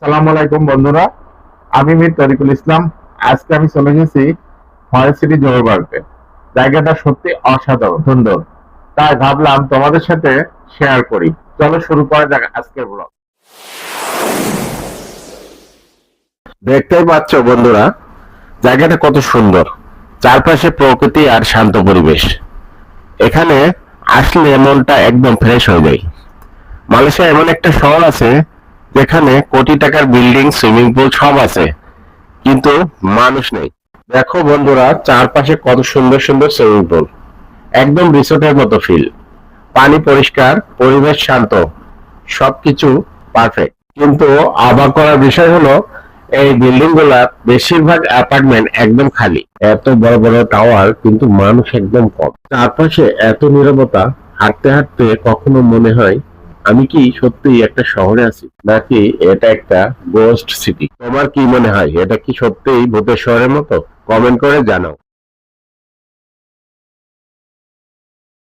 সালাম আলাইকুম বন্ধুরা, আমি মীর তরিকুল ইসলাম। আজকে আমি চলে গেছি ফরেস্ট সিটি জোহরবার্গে। জায়গাটা সত্যি অসাধারণ সুন্দর, তাই ভাবলাম তোমাদের সাথে শেয়ার করি। চলো শুরু করা যাক আজকের ব্লগ। দেখতেই পাচ্ছ বন্ধুরা, জায়গাটা কত সুন্দর, চারপাশে প্রকৃতি আর শান্ত পরিবেশ। এখানে আসলে মনটা একদম ফ্রেশ হয়ে যায়। মালয়েশিয়া এমন একটা শহর আছে যেখানে কোটি টাকার বিল্ডিং, সুইমিং পুল সব আছে, কিন্তু মানুষ নেই। দেখো বন্ধুরা, চারপাশে কত সুন্দর সুন্দর সুইমিং পুল, একদম রিসোর্টের মতো ফিল। পানি পরিষ্কার, পরিবেশ শান্ত, সবকিছু পারফেক্ট। কিন্তু অবাক করার বিষয় হলো এই বিল্ডিং গুলার বেশিরভাগ অ্যাপার্টমেন্ট একদম খালি। এত বড় বড় টাওয়ার, কিন্তু মানুষ একদম কম। চারপাশে এত নীরবতা, হাঁটতে হাঁটতে কখনো মনে হয় আমি কি সত্যি একটা শহরে আছি, নাকি এটা একটা গোস্ট সিটি। তোমার কি মনে হয়, এটা কি সত্যিই ভূতের শহরের মতো? কমেন্ট করে জানাও।